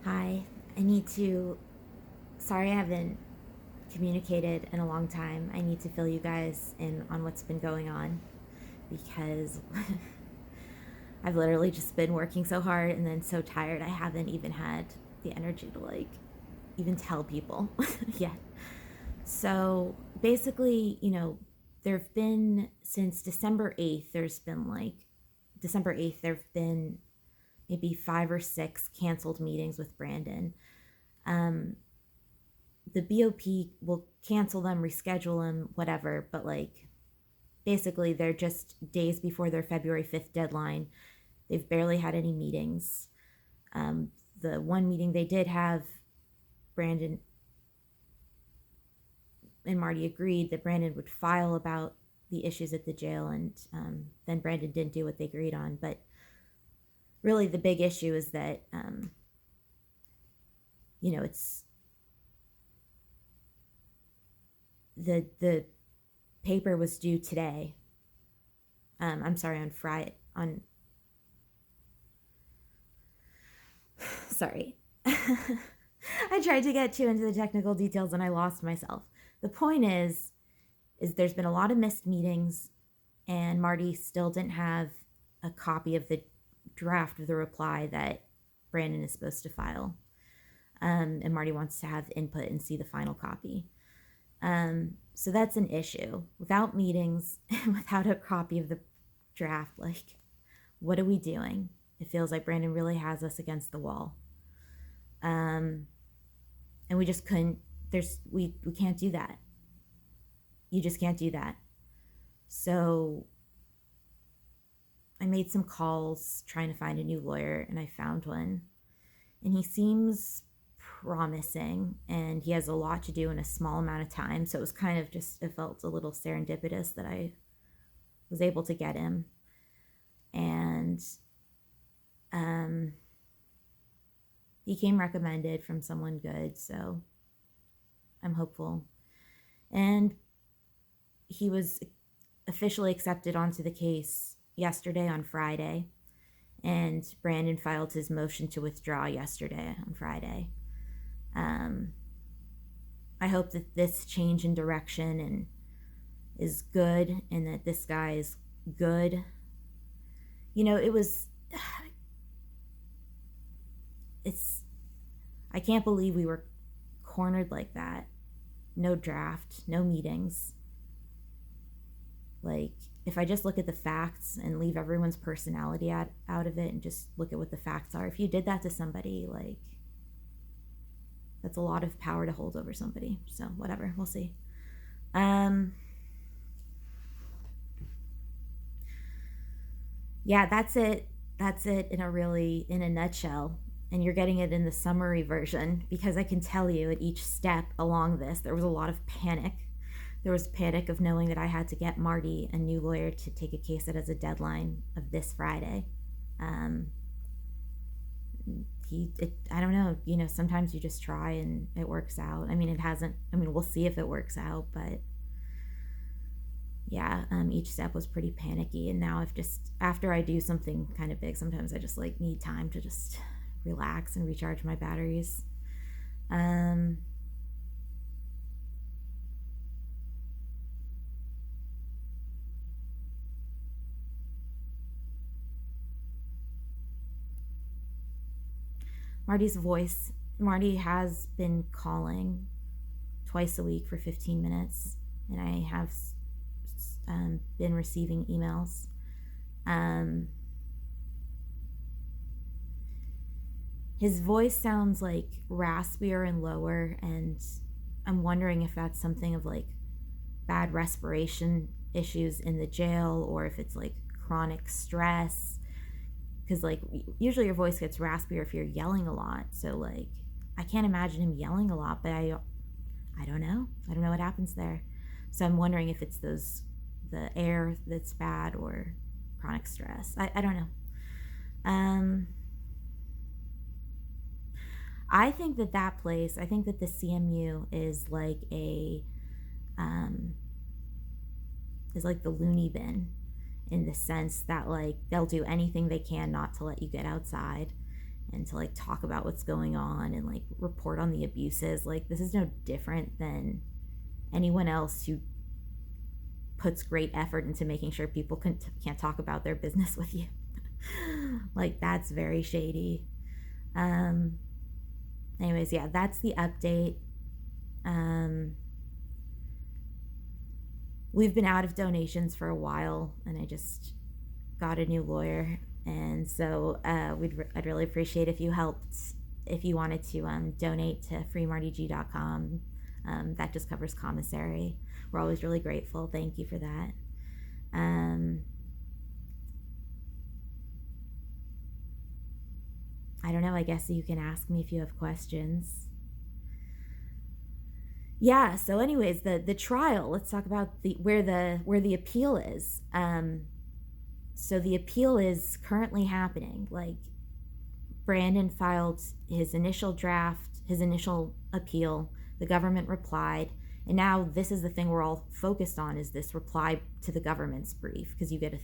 Hi, I need to. Sorry, I haven't communicated in a long time. I need to fill you guys in on what's been going on because I've literally just been working so hard and then so tired I haven't even had the energy to even tell people yet. So basically, there have been since December 8th, December 8th, there have been maybe 5 or 6 canceled meetings with Brandon. Um, the BOP will cancel them, reschedule them, whatever. But basically, they're just days before their February 5th deadline. They've barely had any meetings. The one meeting they did have, Brandon and Marty agreed that Brandon would file about the issues at the jail, and then Brandon didn't do what they agreed on. But really, the big issue is that, it's the paper was due today. I'm sorry, on Friday. Sorry. I tried to get too into the technical details and I lost myself. The point is there's been a lot of missed meetings, and Marty still didn't have a copy of the draft of the reply that Brandon is supposed to file. And Marty wants to have input and see the final copy. So that's an issue. Without meetings and without a copy of the draft, what are we doing? It feels like Brandon really has us against the wall. And we just couldn't. We can't do that. You just can't do that. So I made some calls trying to find a new lawyer, and I found one. And he seems promising, and he has a lot to do in a small amount of time. So it was kind of just, it felt a little serendipitous that I was able to get him. And he came recommended from someone good, so I'm hopeful. And he was officially accepted onto the case yesterday on Friday, and Brandon filed his motion to withdraw yesterday on Friday. I hope that this change in direction and is good, and that this guy is good. It was. It's. I can't believe we were cornered like that. No draft, no meetings. If I just look at the facts and leave everyone's personality out of it and just look at what the facts are, if you did that to somebody, that's a lot of power to hold over somebody. So whatever, we'll see. Yeah, that's it in a nutshell. And you're getting it in the summary version, because I can tell you at each step along this, there was a lot of panic. There was panic of knowing that I had to get Marty a new lawyer to take a case that has a deadline of this Friday. Um, I don't know, sometimes you just try and it works out. I mean, it hasn't, I mean, we'll see if it works out, but yeah, each step was pretty panicky. And now after I do something kind of big, sometimes I just need time to just relax and recharge my batteries. Um, Marty has been calling twice a week for 15 minutes, and I have been receiving emails. His voice sounds raspier and lower, and I'm wondering if that's something of bad respiration issues in the jail, or if it's chronic stress. Because usually your voice gets raspier if you're yelling a lot. So I can't imagine him yelling a lot, but I don't know. I don't know what happens there. So I'm wondering if it's the air that's bad, or chronic stress. I don't know. I think that place, I think that the CMU is is like the loony bin, in the sense that they'll do anything they can not to let you get outside, and to like talk about what's going on and like report on the abuses. Like, this is no different than anyone else who puts great effort into making sure people can't talk about their business with you. Like, that's very shady. Anyways, yeah, that's the update. We've been out of donations for a while, and I just got a new lawyer, and so I'd really appreciate if you helped, if you wanted to donate to freemartygg.com. That just covers commissary. We're always really grateful. Thank you for that. I don't know. I guess you can ask me if you have questions. Yeah. So, anyways, the trial. Let's talk about where the appeal is. So the appeal is currently happening. Like, Brandon filed his initial appeal. The government replied, and now this is the thing we're all focused on: is this reply to the government's brief, because you get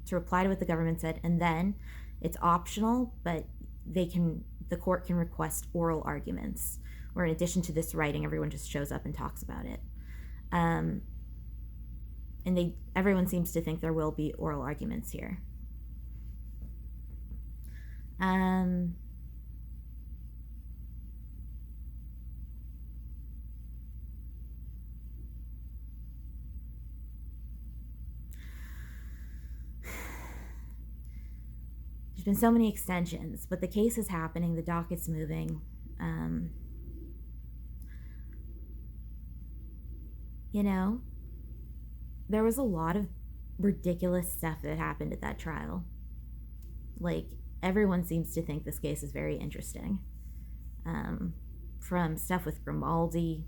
to reply to what the government said, and then it's optional, but the court can request oral arguments, where in addition to this writing, everyone just shows up and talks about it. And everyone seems to think there will be oral arguments here. There's been so many extensions, but the case is happening. The docket's moving. There was a lot of ridiculous stuff that happened at that trial. Like, everyone seems to think this case is very interesting. From stuff with Grimaldi,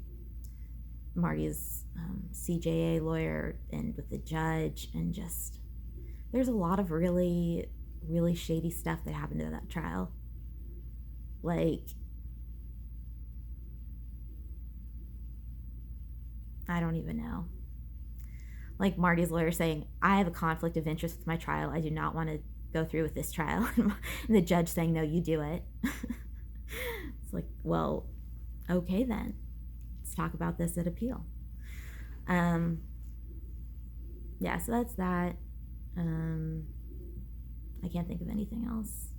Marty's CJA lawyer, and with the judge, and just there's a lot of really, really shady stuff that happened at that trial. Like, I don't even know. Like, Marty's lawyer saying, I have a conflict of interest with my trial. I do not want to go through with this trial. And the judge saying, no, you do it. It's like, well, okay then. Let's talk about this at appeal. Yeah, so that's that. I can't think of anything else.